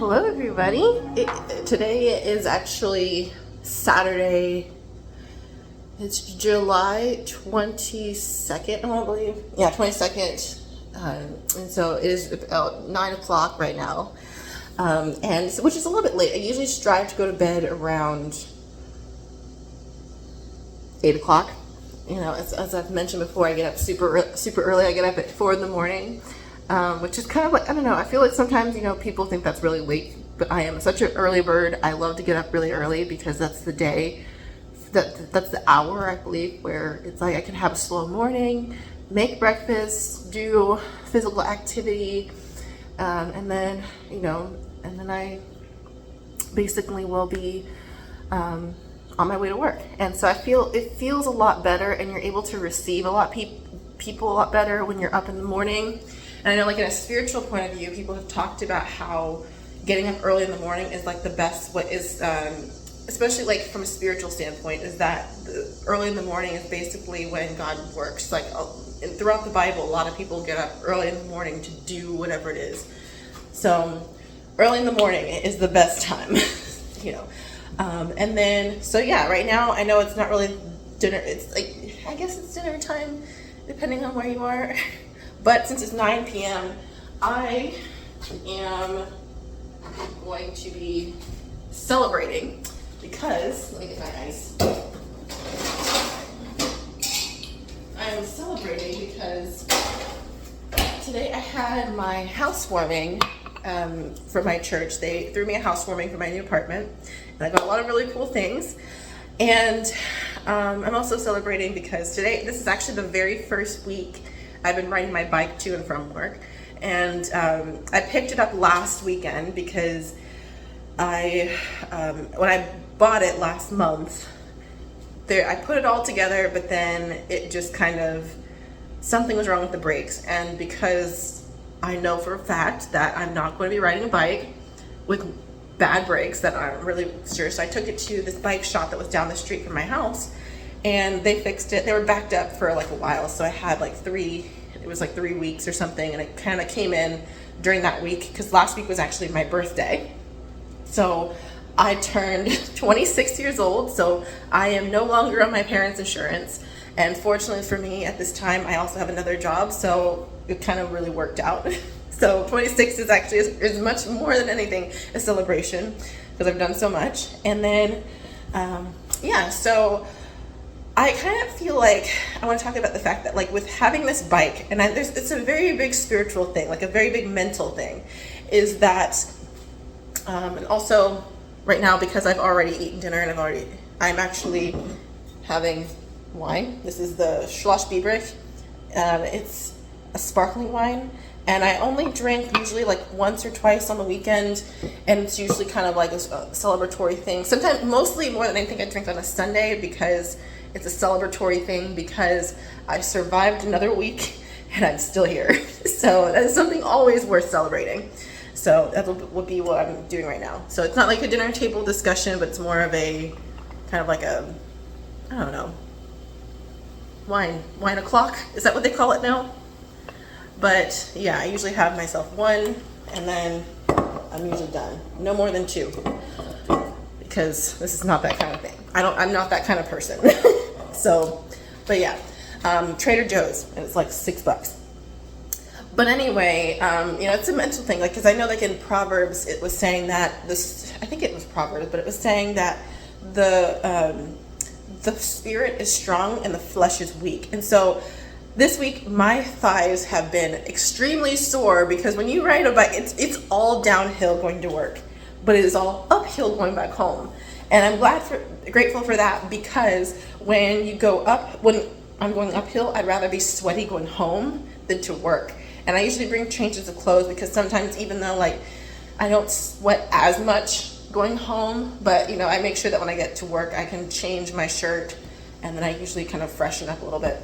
Hello everybody. Today is actually Saturday. It's July 22nd, I believe. Yeah, 22nd. And so it is about 9 o'clock right now. And which is a little bit late. I usually strive to go to bed around 8 o'clock. You know, as I've mentioned before, I get up super early. I get up at 4 in the morning. Which is kind of like, I don't know, I feel like sometimes, people think that's really late, but I am such an early bird. I love to get up really early because that's the day, that's the hour, I believe, where it's like I can have a slow morning, make breakfast, do physical activity, and then I basically will be on my way to work. And so it feels a lot better, and you're able to receive a lot people a lot better when you're up in the morning. And I know, like, in a spiritual point of view, people have talked about how getting up early in the morning is like the best, especially like from a spiritual standpoint, is that early in the morning is basically when God works. Like throughout the Bible, a lot of people get up early in the morning to do whatever it is. So early in the morning is the best time, and then, so yeah, right now, I know it's not really dinner. It's like, I guess it's dinner time, depending on where you are. But since it's 9 p.m., I am going to be celebrating because, let me get my ice. I am celebrating because today I had my housewarming for my church. They threw me a housewarming for my new apartment, and I got a lot of really cool things. And I'm also celebrating because this is actually the very first week I've been riding my bike to and from work, and I picked it up last weekend because when I bought it last month, I put it all together, but then it just something was wrong with the brakes. And because I know for a fact that I'm not going to be riding a bike with bad brakes that aren't really sure, so I took it to this bike shop that was down the street from my house, and they fixed it. They were backed up for like a while, so I had like 3 weeks or something, and it kind of came in during that week because last week was actually my birthday. So I turned 26 years old, so I am no longer on my parents' insurance, and fortunately for me at this time, I also have another job, so it kind of really worked out. So 26 is actually is much more than anything a celebration because I've done so much. And then so I kind of feel like I want to talk about the fact that, like, with having this bike, and it's a very big spiritual thing, like a very big mental thing, is that, and also right now, because I've already eaten dinner and I'm actually having wine. This is the Schloss Biebrich. It's a sparkling wine, and I only drink usually like once or twice on the weekend, and it's usually kind of like a celebratory thing. Sometimes, mostly more than anything, I drink on a Sunday because it's a celebratory thing because I survived another week and I'm still here. So that is something always worth celebrating. So that would be what I'm doing right now. So it's not like a dinner table discussion, but it's more of a kind of like a, I don't know, wine o'clock. Is that what they call it now? But yeah, I usually have myself one, and then I'm usually done. No more than 2, because this is not that kind of thing. I'm not that kind of person. So, but yeah, Trader Joe's, and it's like $6. But anyway, it's a mental thing, like, because I know, like, in Proverbs, it was saying that I think it was Proverbs, but it was saying that the spirit is strong and the flesh is weak. And so this week, my thighs have been extremely sore because when you ride a bike, it's all downhill going to work, but it is all uphill going back home. And I'm grateful for that, because when I'm going uphill, I'd rather be sweaty going home than to work. And I usually bring changes of clothes because sometimes, even though, like, I don't sweat as much going home, but I make sure that when I get to work, I can change my shirt, and then I usually kind of freshen up a little bit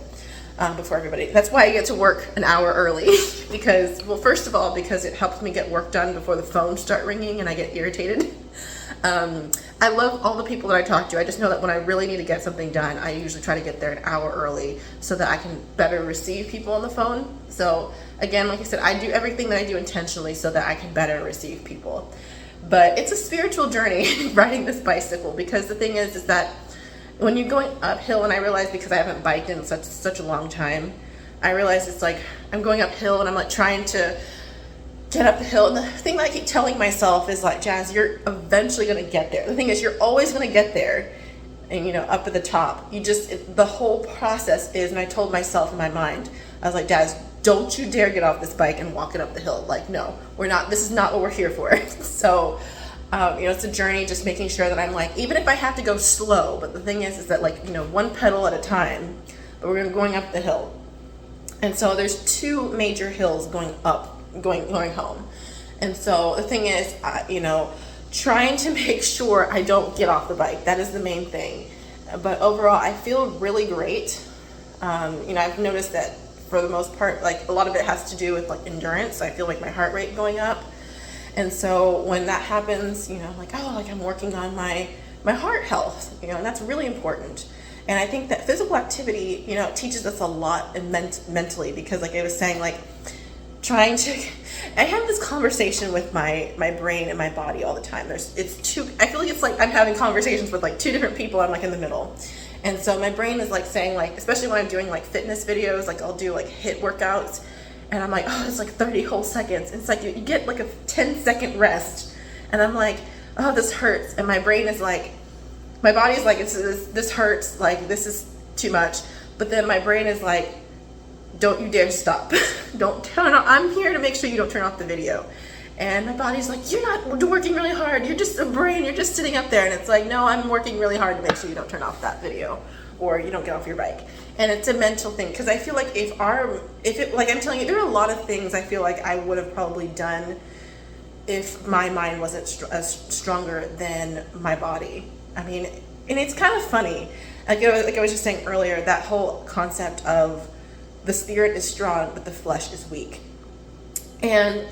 before everybody. That's why I get to work an hour early because, well, first of all, because it helps me get work done before the phones start ringing and I get irritated. I love all the people that I talk to. I just know that when I really need to get something done, I usually try to get there an hour early so that I can better receive people on the phone. So again, like I said, I do everything that I do intentionally so that I can better receive people. But it's a spiritual journey riding this bicycle, because the thing is that when you're going uphill, and I realize because I haven't biked in such a long time, I realize it's like I'm going uphill and I'm like trying to get up the hill. And the thing that I keep telling myself is like, Jazz, you're eventually going to get there. The thing is, you're always going to get there, and up at the top. The whole process is, and I told myself in my mind, I was like, Jazz, don't you dare get off this bike and walk it up the hill. Like, no, we're not, this is not what we're here for. So, it's a journey, just making sure that I'm like, even if I have to go slow, but the thing is that like, one pedal at a time, but we're going up the hill. And so there's 2 major hills going home. And so the thing is, trying to make sure I don't get off the bike. That is the main thing. But overall, I feel really great. I've noticed that for the most part, like a lot of it has to do with like endurance. I feel like my heart rate going up. And so when that happens, I'm like, oh, like I'm working on my heart health, and that's really important. And I think that physical activity, teaches us a lot mentally, because like I was saying, like I have this conversation with my brain and my body all the time. I feel like it's like I'm having conversations with like 2 different people. I'm like in the middle. And so my brain is like saying, like, especially when I'm doing like fitness videos, like I'll do like HIIT workouts, and I'm like, oh, it's like 30 whole seconds. And it's like you get like a 10-second rest, and I'm like, oh, this hurts. And my brain is like, my body's like, this hurts, like this is too much. But then my brain is like, don't you dare stop. Don't turn off. I'm here to make sure you don't turn off the video. And my body's like, you're not working really hard. You're just a brain. You're just sitting up there. And it's like, no, I'm working really hard to make sure you don't turn off that video, or you don't get off your bike. And it's a mental thing, because I feel like like I'm telling you, there are a lot of things I feel like I would have probably done if my mind wasn't stronger than my body. I mean, and it's kind of funny. Like I was just saying earlier, that whole concept of the spirit is strong, but the flesh is weak. And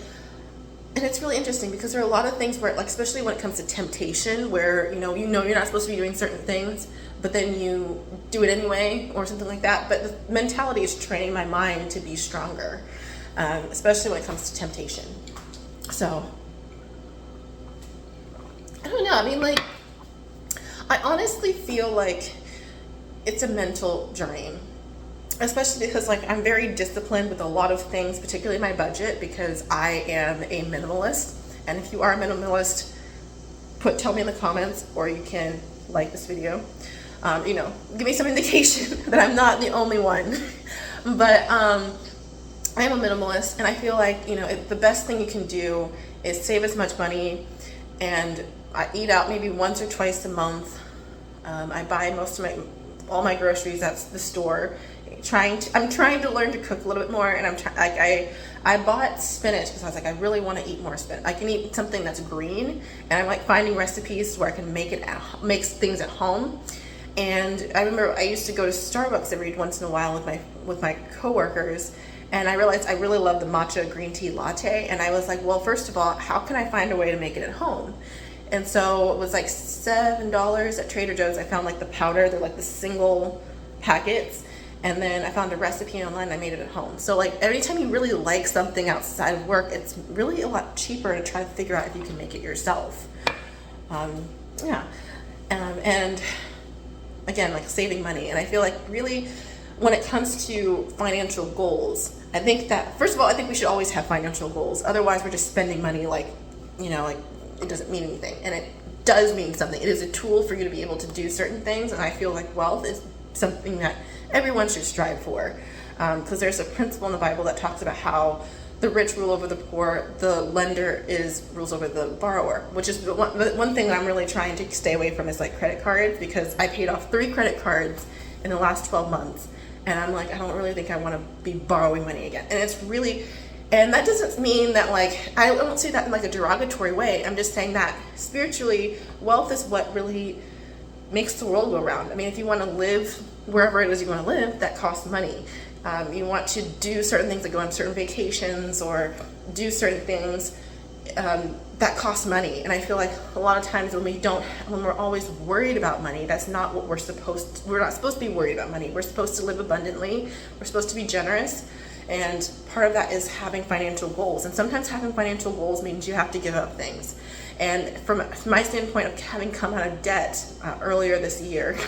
it's really interesting, because there are a lot of things where, like, especially when it comes to temptation, where, you're not supposed to be doing certain things, but then you do it anyway, or something like that. But the mentality is training my mind to be stronger, especially when it comes to temptation. So, I don't know. I mean, like, I honestly feel like it's a mental journey. Especially because like I'm very disciplined with a lot of things, particularly my budget, because I am a minimalist. And if you are a minimalist, tell me in the comments, or you can like this video. Give me some indication that I'm not the only one. But I am a minimalist, and I feel like the best thing you can do is save as much money. And I eat out maybe once or twice a month. I buy all my groceries at the store. I'm trying to learn to cook a little bit more, and I bought spinach because I was like, I really want to eat more spinach. I can eat something that's green, and I'm like finding recipes where I can make things at home. And I remember I used to go to Starbucks every once in a while with my coworkers, and I realized I really love the matcha green tea latte. And I was like, well, first of all, how can I find a way to make it at home? And so it was like $7 at Trader Joe's. I found like the powder. They're like the single packets. And then I found a recipe online, and I made it at home. So like every time you really like something outside of work, it's really a lot cheaper to try to figure out if you can make it yourself. And again, like saving money. And I feel like really when it comes to financial goals, I think that, first of all, I think we should always have financial goals. Otherwise, we're just spending money like it doesn't mean anything. And it does mean something. It is a tool for you to be able to do certain things. And I feel like wealth is something that everyone should strive for, because there's a principle in the Bible that talks about how the rich rule over the poor, the lender rules over the borrower, which is the one thing that I'm really trying to stay away from is like credit cards, because I paid off 3 credit cards in the last 12 months, and I'm like, I don't really think I want to be borrowing money again. And it's really, and that doesn't mean that like, I don't say that in like a derogatory way. I'm just saying that spiritually, wealth is what really makes the world go round. I mean, if you want to live wherever it is you want to live, that costs money. You want to do certain things, like go on certain vacations or do certain things, that costs money. And I feel like a lot of times when we're always worried about money, that's not what we're not supposed to be worried about money. We're supposed to live abundantly. We're supposed to be generous. And part of that is having financial goals. And sometimes having financial goals means you have to give up things. And from my standpoint of having come out of debt earlier this year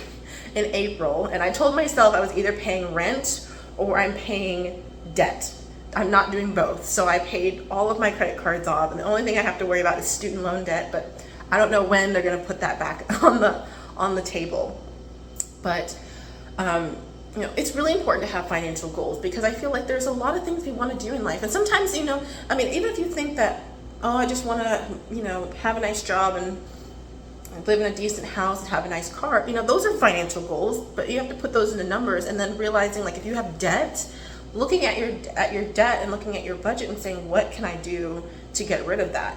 in April, and I told myself I was either paying rent or I'm paying debt. I'm not doing both. So I paid all of my credit cards off, and the only thing I have to worry about is student loan debt, but I don't know when they're going to put that back on the table. But it's really important to have financial goals, because I feel like there's a lot of things we want to do in life. And sometimes, even if you think that, oh, I just want to, have a nice job and live in a decent house and have a nice car, those are financial goals, but you have to put those into numbers, and then realizing, like, if you have debt, looking at your debt and looking at your budget and saying, what can I do to get rid of that?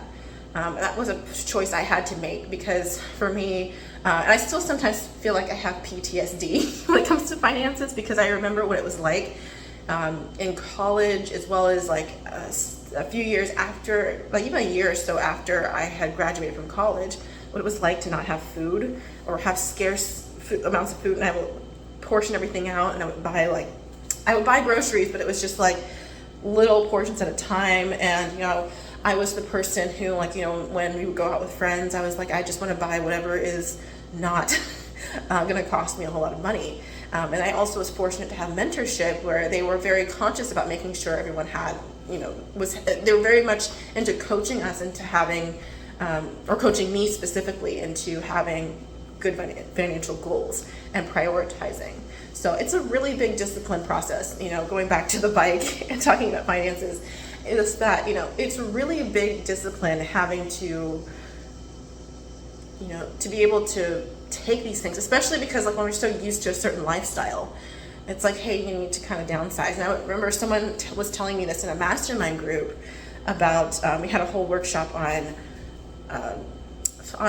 That was a choice I had to make, because for me, and I still sometimes feel like I have PTSD when it comes to finances, because I remember what it was like in college, as well as like a few years after, like even a year or so after I had graduated from college, what it was like to not have food or have scarce amounts of food, and I would portion everything out, and I would buy groceries, but it was just like little portions at a time. And I was the person who, when we would go out with friends, I was like, I just want to buy whatever is not going to cost me a whole lot of money. And I also was fortunate to have mentorship where they were very conscious about making sure everyone had, they were very much into coaching us into having, or coaching me specifically into having good financial goals and prioritizing. So it's a really big discipline process, going back to the bike and talking about finances, is that, it's really a big discipline having to, to be able to take these things, especially because like when we're so used to a certain lifestyle, it's like, hey, you need to kind of downsize. And I remember someone was telling me this in a mastermind group about, we had a whole workshop on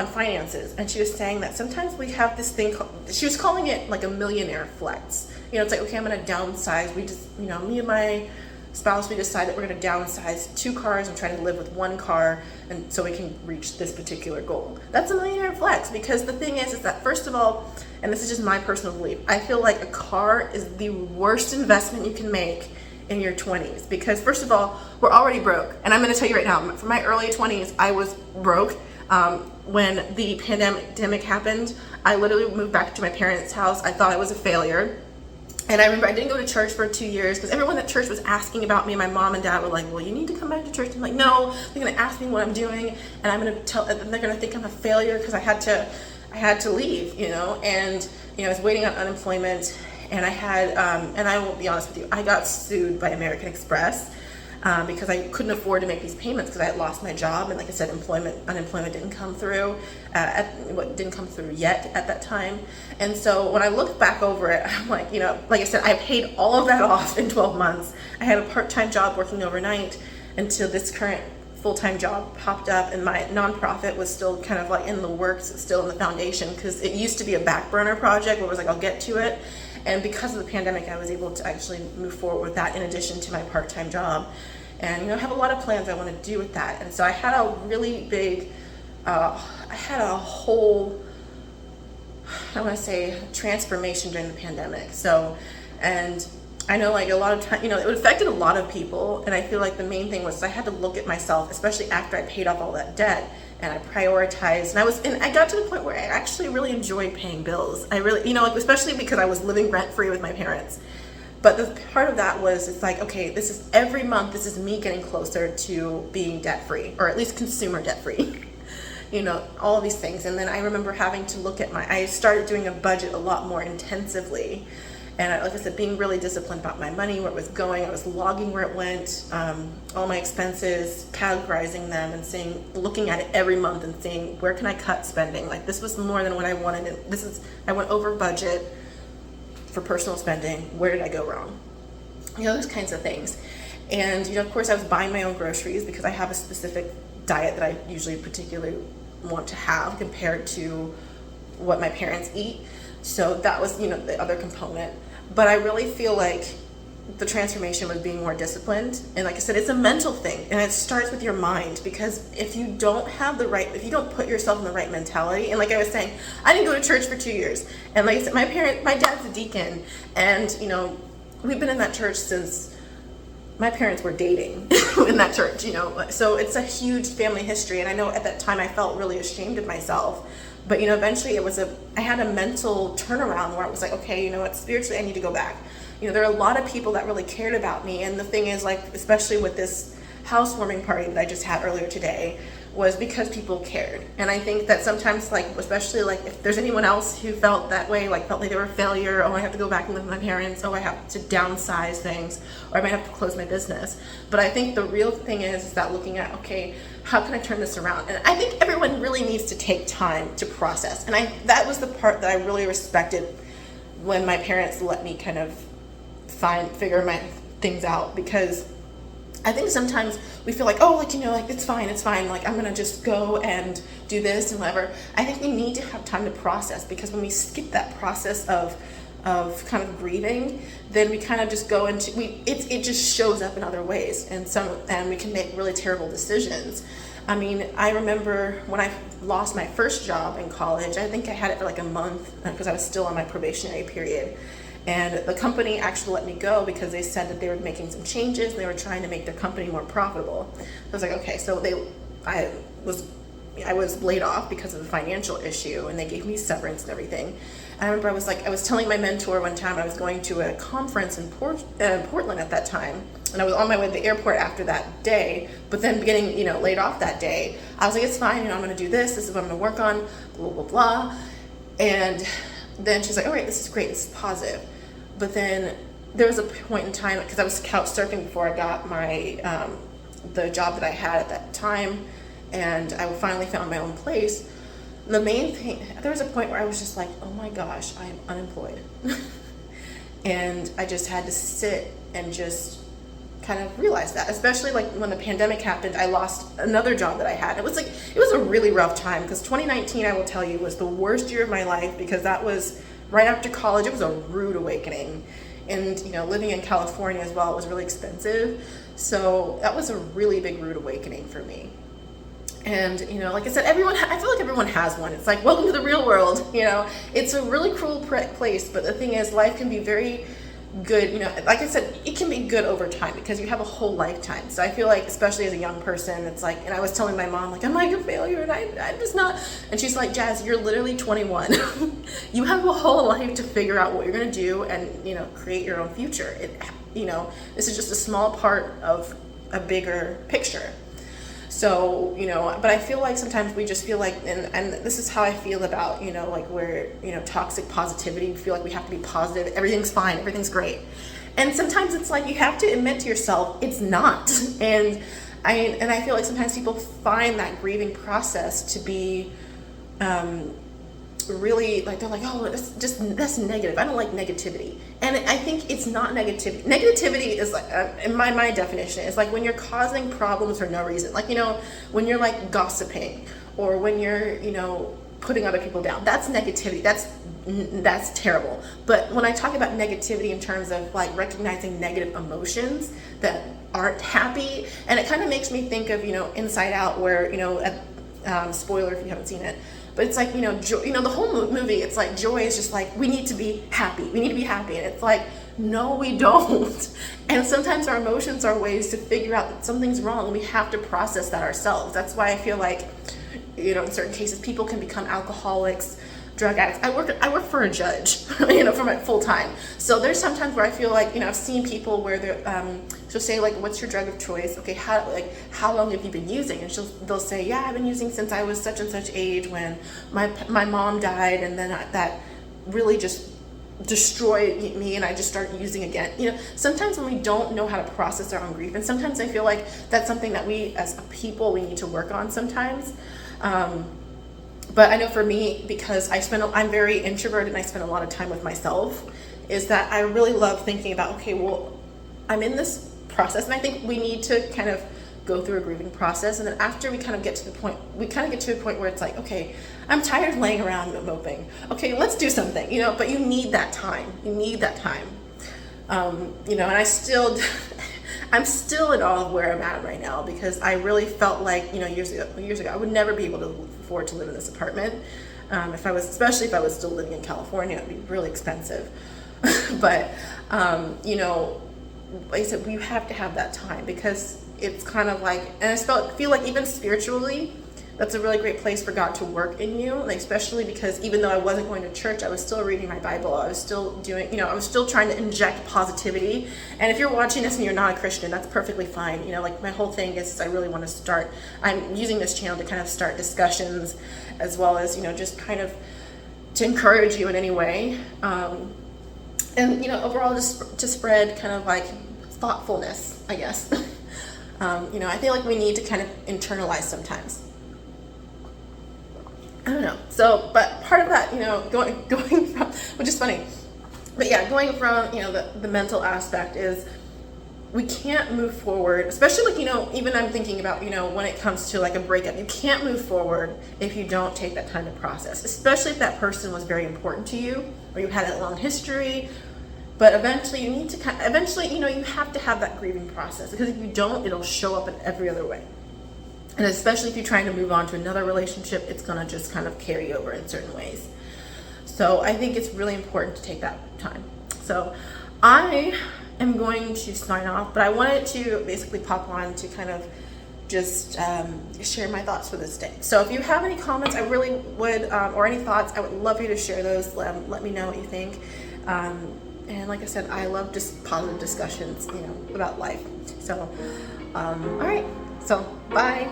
finances, and she was saying that sometimes we have this thing she was calling it like a millionaire flex. It's like, okay, I'm going to downsize. We just, me and my spouse, we decide that we're going to downsize 2 cars and try to live with 1 car, and so we can reach this particular goal. That's a millionaire flex, because the thing is that, first of all, and this is just my personal belief, I feel like a car is the worst investment you can make in your 20s, because first of all, we're already broke. And I'm going to tell you right now, for my early 20s, I was broke. When the pandemic happened, I literally moved back to my parents' house. I thought I was a failure. And I remember I didn't go to church for 2 years, because everyone at church was asking about me. My mom and dad were like, well, you need to come back to church. I'm like, no, they're going to ask me what I'm doing, and I'm going to tell, and they're going to think I'm a failure because I had to leave, and, I was waiting on unemployment, and I had, and I will be honest with you, I got sued by American Express because I couldn't afford to make these payments because I had lost my job, and like I said, unemployment didn't come through, didn't come through yet at that time. And so when I look back over it, I'm like, like I said, I paid all of that off in 12 months. I had a part-time job working overnight until this current full-time job popped up, and my nonprofit was still kind of like in the works, still in the foundation, because it used to be a back burner project where it was like, I'll get to it. And because of the pandemic, I was able to actually move forward with that in addition to my part-time job. And, I have a lot of plans I want to do with that. And so I had a really big, I had a whole, I want to say, transformation during the pandemic. So, and I know like a lot of time, it affected a lot of people. And I feel like the main thing was I had to look at myself, especially after I paid off all that debt, and I prioritized, and I got to the point where I actually really enjoyed paying bills. I really, especially because I was living rent-free with my parents. But the part of that was, it's like, okay, this is every month, this is me getting closer to being debt-free, or at least consumer debt-free, all of these things. And then I remember having to look at I started doing a budget a lot more intensively. And like I said, being really disciplined about my money, where it was going. I was logging where it went, all my expenses, categorizing them, and looking at it every month and seeing where can I cut spending. Like, this was more than what I wanted. And I went over budget for personal spending. Where did I go wrong? Those kinds of things. And, of course, I was buying my own groceries because I have a specific diet that I usually particularly want to have compared to what my parents eat. So that was, the other component. But I really feel like the transformation was being more disciplined. And like I said, it's a mental thing, and it starts with your mind, because if you don't put yourself in the right mentality, and like I was saying, I didn't go to church for 2 years. And like I said, my dad's a deacon, and, we've been in that church since my parents were dating in that church, you know, so it's a huge family history. And I know at that time I felt really ashamed of myself, but, you know, eventually I had a mental turnaround where I was like, okay, you know what, spiritually I need to go back. You know, there are a lot of people that really cared about me. And the thing is, like, especially with this housewarming party that I just had earlier today, was because people cared. And I think that sometimes, like, especially like if there's anyone else who felt that way, like felt like they were a failure, oh, I have to go back and live with my parents, oh, I have to downsize things, or I might have to close my business. But I think the real thing is that looking at, okay, how can I turn this around? And I think everyone really needs to take time to process. And that was the part that I really respected when my parents let me kind of figure my things out, because I think sometimes we feel like, oh, like, you know, like it's fine, like I'm gonna just go and do this and whatever. I think we need to have time to process, because when we skip that process of kind of grieving, then we kind of just go into it just shows up in other ways, and we can make really terrible decisions. I mean, I remember when I lost my first job in college, I think I had it for like a month because I was still on my probationary period. And the company actually let me go because they said that they were making some changes. They were trying to make their company more profitable. I was like, okay, so I was laid off because of a financial issue, and they gave me severance and everything. And I remember I was telling my mentor one time, I was going to a conference in Portland at that time, and I was on my way to the airport after that day. But then getting, you know, laid off that day, I was like, it's fine, you know, I'm going to do this. This is what I'm going to work on, blah blah blah. And then she's like, all right, this is great, this is positive. But then there was a point in time, because I was couch surfing before I got my the job that I had at that time, and I finally found my own place. The main thing, there was a point where I was just like, oh my gosh, I am unemployed. And I just had to sit and just kind of realize that, especially like when the pandemic happened, I lost another job that I had. It was a really rough time, because 2019, I will tell you, was the worst year of my life, because that was right after college. It was a rude awakening. And, you know, living in California as well, it was really expensive. So that was a really big rude awakening for me. And, you know, like I said, I feel like everyone has one. It's like, welcome to the real world. You know, it's a really cruel place. But the thing is, life can be very good, you know, like I said, it can be good over time, because you have a whole lifetime. So I feel like, especially as a young person, it's like, and I was telling my mom, like, I'm like a failure, and I'm just not. And she's like, Jazz, you're literally 21. You have a whole life to figure out what you're going to do and, you know, create your own future. You know, this is just a small part of a bigger picture. So, you know, but I feel like sometimes we just feel like, and this is how I feel about, you know, like where, you know, toxic positivity, we feel like we have to be positive, everything's fine, everything's great. And sometimes it's like you have to admit to yourself, it's not. And I feel like sometimes people find that grieving process to be really, like, they're like, oh, that's negative. I don't like negativity. And I think it's not negativity. Negativity is like, in my definition, is like when you're causing problems for no reason. Like, you know, when you're like gossiping, or when you're, you know, putting other people down. That's negativity. That's terrible. But when I talk about negativity in terms of like recognizing negative emotions that aren't happy, and it kind of makes me think of, you know, Inside Out, where, you know, spoiler if you haven't seen it, but it's like, you know, joy, you know, the whole movie, it's like joy is just like, we need to be happy. We need to be happy. And it's like, no, we don't. And sometimes our emotions are ways to figure out that something's wrong, and we have to process that ourselves. That's why I feel like, you know, in certain cases, people can become alcoholics, drug addicts. I work for a judge, you know, for my full time. So there's sometimes where I feel like, you know, I've seen people where they're, so say like, what's your drug of choice? Okay, how long have you been using? And they'll say, yeah, I've been using since I was such and such age, when my mom died, and then that really just destroyed me, and I just started using again. You know, sometimes when we don't know how to process our own grief, and sometimes I feel like that's something that we as a people, we need to work on sometimes. But I know for me, because I'm very introverted and I spend a lot of time with myself, is that I really love thinking about, okay, well, I'm in this process, and I think we need to kind of go through a grieving process, and then after we kind of get to a point where it's like, okay, I'm tired of laying around moping. Okay, let's do something, you know, but you need that time. You know, and I'm still in awe of where I'm at right now, because I really felt like, you know, years ago, I would never be able to afford to live in this apartment. Especially if I was still living in California, it'd be really expensive. But, you know, like I said, we have to have that time, because it's kind of like, and I feel like even spiritually, that's a really great place for God to work in you, like especially because even though I wasn't going to church, I was still reading my Bible. I was still doing, I was still trying to inject positivity. And if you're watching this and you're not a Christian, that's perfectly fine. Like my whole thing is I really want to I'm using this channel to kind of start discussions, as well as, just kind of to encourage you in any way. And, overall just to spread kind of like thoughtfulness, I guess. I feel like we need to kind of internalize sometimes. I don't know. So, but part of that, going from, which is funny, but yeah, going from, the mental aspect is we can't move forward, especially like, even I'm thinking about, when it comes to like a breakup, you can't move forward if you don't take that time to process, especially if that person was very important to you, or you had a long history. But eventually you have to have that grieving process, because if you don't, it'll show up in every other way. And especially if you're trying to move on to another relationship, it's going to just kind of carry over in certain ways. So I think it's really important to take that time. So I am going to sign off, but I wanted to basically pop on to kind of just share my thoughts for this day. So if you have any comments, I really would, or any thoughts, I would love for you to share those. Let me know what you think. And like I said, I love just positive discussions, about life. So, all right. So, bye.